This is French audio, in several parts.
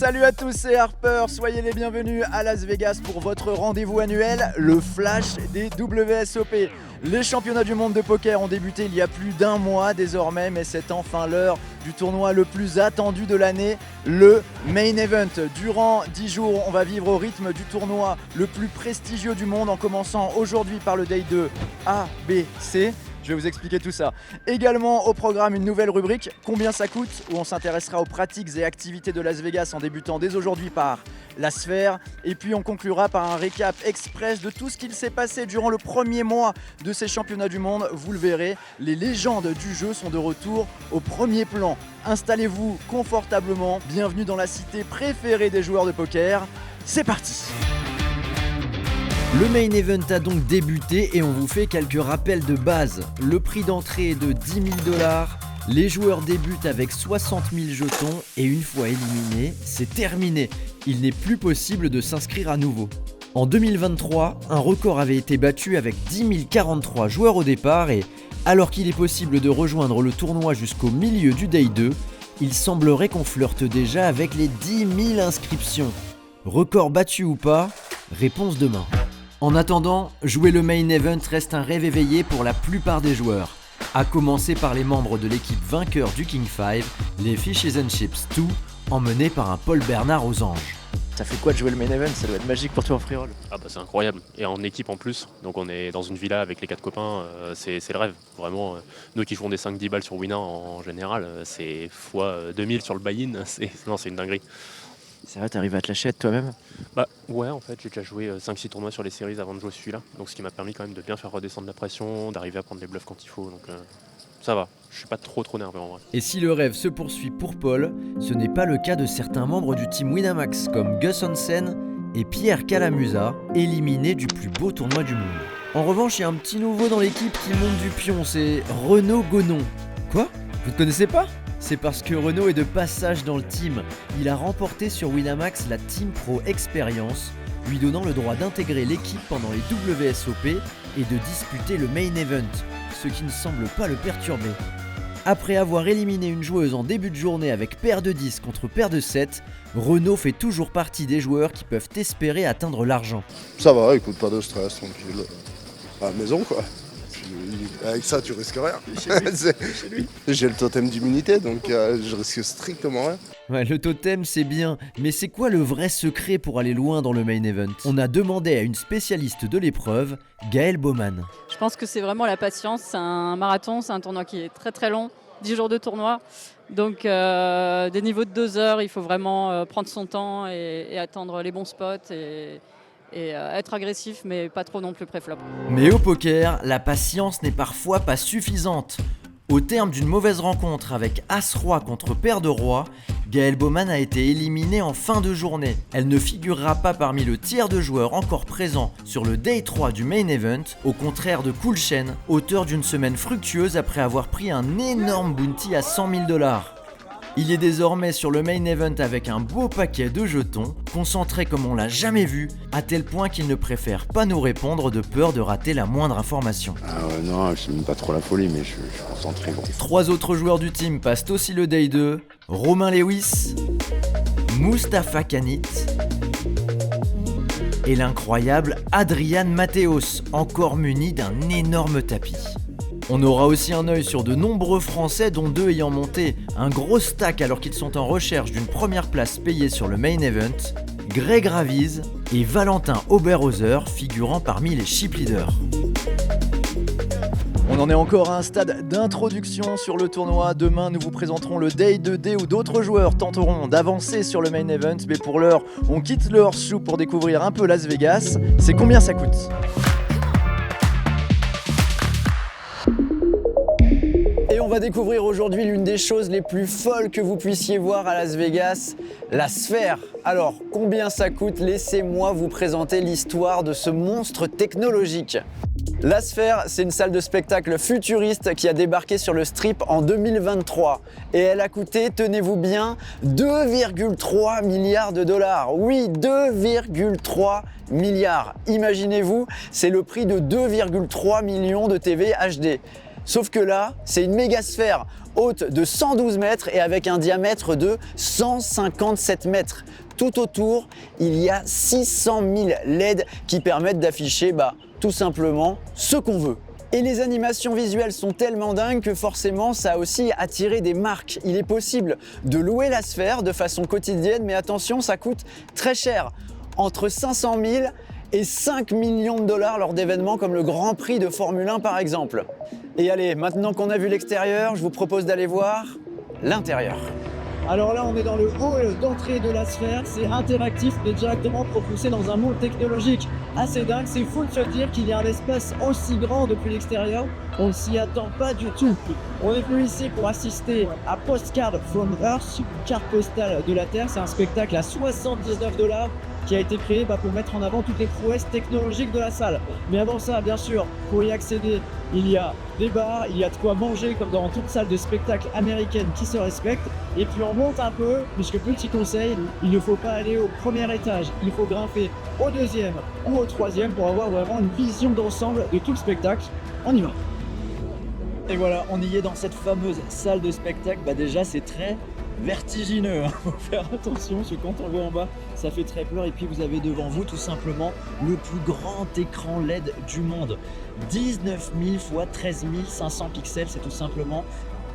Salut à tous, c'est Harper, soyez les bienvenus à Las Vegas pour votre rendez-vous annuel, le Flash des WSOP. Les championnats du monde de poker ont débuté il y a plus d'un mois désormais, mais c'est enfin l'heure du tournoi le plus attendu de l'année, le Main Event. Durant 10 jours, on va vivre au rythme du tournoi le plus prestigieux du monde en commençant aujourd'hui par le Day 2 ABC. Je vais vous expliquer tout ça. Également au programme une nouvelle rubrique, combien ça coûte, où on s'intéressera aux pratiques et activités de Las Vegas en débutant dès aujourd'hui par la sphère. Et puis on conclura par un récap express de tout ce qu'il s'est passé durant le premier mois de ces championnats du monde. Vous le verrez, les légendes du jeu sont de retour au premier plan. Installez-vous confortablement, bienvenue dans la cité préférée des joueurs de poker. C'est parti! Le Main Event a donc débuté et on vous fait quelques rappels de base. Le prix d'entrée est de 10 000 $, les joueurs débutent avec 60 000 jetons et une fois éliminés, c'est terminé. Il n'est plus possible de s'inscrire à nouveau. En 2023, un record avait été battu avec 10 043 joueurs au départ et alors qu'il est possible de rejoindre le tournoi jusqu'au milieu du Day 2, il semblerait qu'on flirte déjà avec les 10 000 inscriptions. Record battu ou pas? Réponse demain. En attendant, jouer le Main Event reste un rêve éveillé pour la plupart des joueurs, à commencer par les membres de l'équipe vainqueur du King 5, les Fishes and Chips 2, emmenés par un Paul Bernard aux anges. Ça fait quoi de jouer le Main Event? Ça doit être magique pour toi en free roll. Ah bah c'est incroyable, et en équipe en plus, donc on est dans une villa avec les 4 copains, c'est le rêve, vraiment. Nous qui jouons des 5-10 balles sur Winner en général, c'est x 2000 sur le buy-in, c'est une dinguerie. C'est vrai, t'arrives à te lâcher toi-même? Bah ouais, en fait j'ai déjà joué 5-6 tournois sur les séries avant de jouer celui-là, donc ce qui m'a permis quand même de bien faire redescendre la pression, d'arriver à prendre les bluffs quand il faut, donc ça va, je suis pas trop nerveux en vrai. Et si le rêve se poursuit pour Paul, ce n'est pas le cas de certains membres du team Winamax comme Gus Hansen et Pierre Calamusa, éliminés du plus beau tournoi du monde. En revanche, il y a un petit nouveau dans l'équipe qui monte du pion, c'est Renaud Gonon. Quoi? Vous ne connaissez pas? C'est parce que Renaud est de passage dans le team. Il a remporté sur Winamax la Team Pro Experience, lui donnant le droit d'intégrer l'équipe pendant les WSOP et de disputer le Main Event, ce qui ne semble pas le perturber. Après avoir éliminé une joueuse en début de journée avec paire de 10 contre paire de 7, Renaud fait toujours partie des joueurs qui peuvent espérer atteindre l'argent. Ça va, écoute, pas de stress, tranquille. À la maison quoi. Avec ça, tu risques rien. Chez lui. J'ai le totem d'immunité, donc je risque strictement rien. Ouais, le totem c'est bien, mais c'est quoi le vrai secret pour aller loin dans le Main Event? On a demandé à une spécialiste de l'épreuve, Gaëlle Baumann. Je pense que c'est vraiment la patience, c'est un marathon, c'est un tournoi qui est très très long, 10 jours de tournoi. Donc des niveaux de 2 heures, il faut vraiment prendre son temps et attendre les bons spots et être agressif mais pas trop non plus pré-flop. Mais au poker, la patience n'est parfois pas suffisante. Au terme d'une mauvaise rencontre avec As-Roi contre Paire de Roi, Gaëlle Baumann a été éliminée en fin de journée. Elle ne figurera pas parmi le tiers de joueurs encore présents sur le Day 3 du Main Event, au contraire de Cool Shen, auteur d'une semaine fructueuse après avoir pris un énorme bounty à 100 000 $. Il est désormais sur le Main Event avec un beau paquet de jetons, concentré comme on l'a jamais vu, à tel point qu'il ne préfère pas nous répondre de peur de rater la moindre information. Ah ouais, non, c'est même pas trop la folie, mais je suis concentré. Bon. 3 autres joueurs du team passent aussi le Day 2, Romain Lewis, Mustapha Kanit et l'incroyable Adrian Mateos, encore muni d'un énorme tapis. On aura aussi un œil sur de nombreux Français, dont 2 ayant monté un gros stack alors qu'ils sont en recherche d'une première place payée sur le Main Event, Greg Raviz et Valentin Oberhauser figurant parmi les chip leaders. On en est encore à un stade d'introduction sur le tournoi. Demain, nous vous présenterons le Day 2D où d'autres joueurs tenteront d'avancer sur le Main Event. Mais pour l'heure, on quitte le Horseshoe pour découvrir un peu Las Vegas. C'est combien ça coûte? Et on va découvrir aujourd'hui l'une des choses les plus folles que vous puissiez voir à Las Vegas, la sphère. Alors, combien ça coûte? Laissez-moi vous présenter l'histoire de ce monstre technologique. La Sphère, c'est une salle de spectacle futuriste qui a débarqué sur le Strip en 2023 et elle a coûté, tenez-vous bien, 2,3 milliards de dollars. Oui, 2,3 milliards. Imaginez-vous, c'est le prix de 2,3 millions de TV HD. Sauf que là, c'est une méga sphère haute de 112 mètres et avec un diamètre de 157 mètres. Tout autour, il y a 600 000 LED qui permettent d'afficher tout simplement ce qu'on veut. Et les animations visuelles sont tellement dingues que forcément ça a aussi attiré des marques. Il est possible de louer la sphère de façon quotidienne, mais attention, ça coûte très cher. Entre 500 000 et 5 millions de dollars lors d'événements comme le Grand Prix de Formule 1 par exemple. Et allez, maintenant qu'on a vu l'extérieur, je vous propose d'aller voir l'intérieur. Alors là, on est dans le hall d'entrée de la sphère, c'est interactif, on est directement propulsé dans un monde technologique assez dingue. C'est fou de se dire qu'il y a un espace aussi grand depuis l'extérieur, on ne s'y attend pas du tout. On est venu ici pour assister à Postcard from Earth, carte postale de la Terre. C'est un spectacle à 79 $ qui a été créé pour mettre en avant toutes les prouesses technologiques de la salle. Mais avant ça, bien sûr, pour y accéder, il y a des bars, il y a de quoi manger comme dans toute salle de spectacle américaine qui se respecte. Et puis on monte un peu, puisque petit conseil, il ne faut pas aller au premier étage, il faut grimper au deuxième ou au troisième pour avoir vraiment une vision d'ensemble de tout le spectacle. On y va. Et voilà, on y est dans cette fameuse salle de spectacle. Déjà, c'est très vertigineux, faut faire attention parce que quand on va en bas ça fait très peur. Et puis vous avez devant vous tout simplement le plus grand écran LED du monde, 19 000 x 13 500 pixels, c'est tout simplement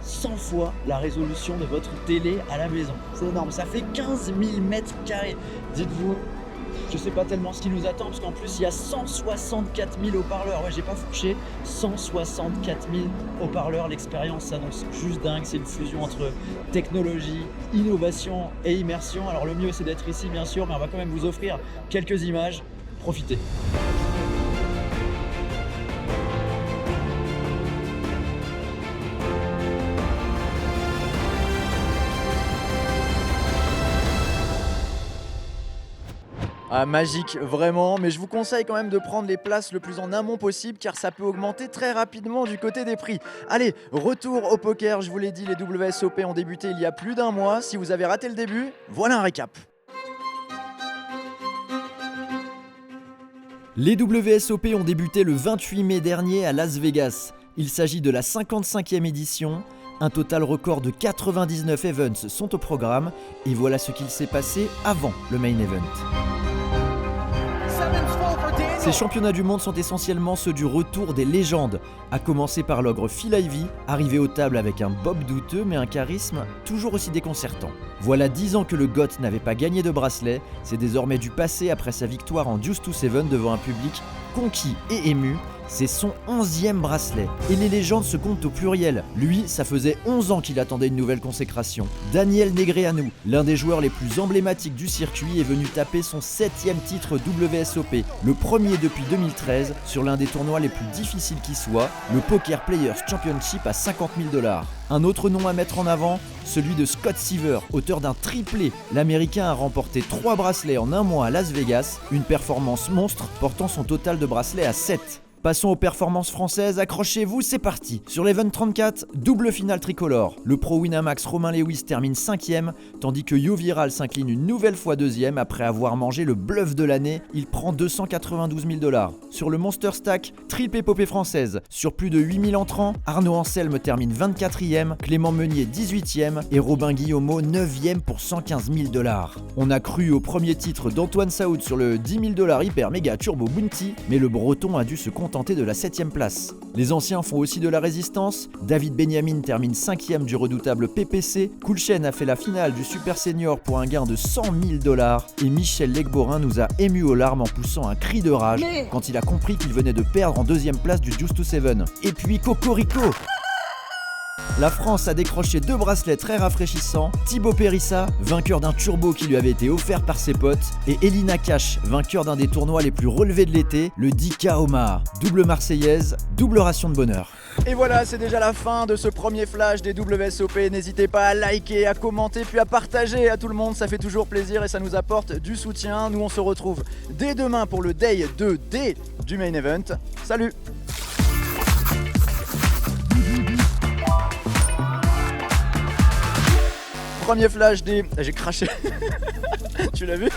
100 fois la résolution de votre télé à la maison. C'est énorme, ça fait 15 000 mètres carrés. Dites-vous, je sais pas tellement ce qui nous attend parce qu'en plus il y a 164 000 haut-parleurs. Ouais, j'ai pas fourché, 164 000 haut-parleurs. L'expérience s'annonce juste dingue. C'est une fusion entre technologie, innovation et immersion. Alors le mieux c'est d'être ici bien sûr, mais on va quand même vous offrir quelques images. Profitez. Ah, magique, vraiment, mais je vous conseille quand même de prendre les places le plus en amont possible car ça peut augmenter très rapidement du côté des prix. Allez, retour au poker, je vous l'ai dit, les WSOP ont débuté il y a plus d'un mois. Si vous avez raté le début, voilà un récap. Les WSOP ont débuté le 28 mai dernier à Las Vegas. Il s'agit de la 55e édition. Un total record de 99 events sont au programme et voilà ce qu'il s'est passé avant le main event. Ces championnats du monde sont essentiellement ceux du retour des légendes, à commencer par l'ogre Phil Ivey, arrivé aux tables avec un bob douteux mais un charisme toujours aussi déconcertant. Voilà 10 ans que le GOAT n'avait pas gagné de bracelet, c'est désormais du passé après sa victoire en Deuce to Seven devant un public conquis et ému. C'est son 11e bracelet. Et les légendes se comptent au pluriel. Lui, ça faisait 11 ans qu'il attendait une nouvelle consécration. Daniel Negreanu, l'un des joueurs les plus emblématiques du circuit, est venu taper son 7e titre WSOP, le premier depuis 2013, sur l'un des tournois les plus difficiles qui soit, le Poker Players Championship à 50 000 $. Un autre nom à mettre en avant, celui de Scott Seaver, auteur d'un triplé. L'Américain a remporté 3 bracelets en un mois à Las Vegas, une performance monstre portant son total de bracelets à 7. Passons aux performances françaises, accrochez-vous, c'est parti. Sur l'Event 34, double finale tricolore. Le pro Winamax Romain Lewis termine 5e, tandis que Yo Viral s'incline une nouvelle fois 2e. Après avoir mangé le bluff de l'année, il prend 292 000 $. Sur le Monster Stack, triple épopée française. Sur plus de 8000 entrants, Arnaud Anselme termine 24e, Clément Meunier 18e et Robin Guillaumeau 9e pour 115 000 $. On a cru au premier titre d'Antoine Saoud sur le 10 000 $ hyper méga turbo bounty, mais le breton a dû se contenter de la 7e place. Les anciens font aussi de la résistance. David Benjamin termine 5e du redoutable PPC. Coolchen a fait la finale du Super Senior pour un gain de 100 000 $. Et Michel Legborin nous a émus aux larmes en poussant un cri de rage quand il a compris qu'il venait de perdre en 2e place du Deuce to Seven. Et puis Cocorico! La France a décroché 2 bracelets très rafraîchissants, Thibaut Périssa, vainqueur d'un turbo qui lui avait été offert par ses potes, et Elina Cash, vainqueur d'un des tournois les plus relevés de l'été, le 10K Omar. Double marseillaise, double ration de bonheur. Et voilà, c'est déjà la fin de ce premier flash des WSOP. N'hésitez pas à liker, à commenter, puis à partager à tout le monde, ça fait toujours plaisir et ça nous apporte du soutien. Nous on se retrouve dès demain pour le Day 2D du Main Event. Salut! Premier flash des... J'ai craché. Tu l'as vu?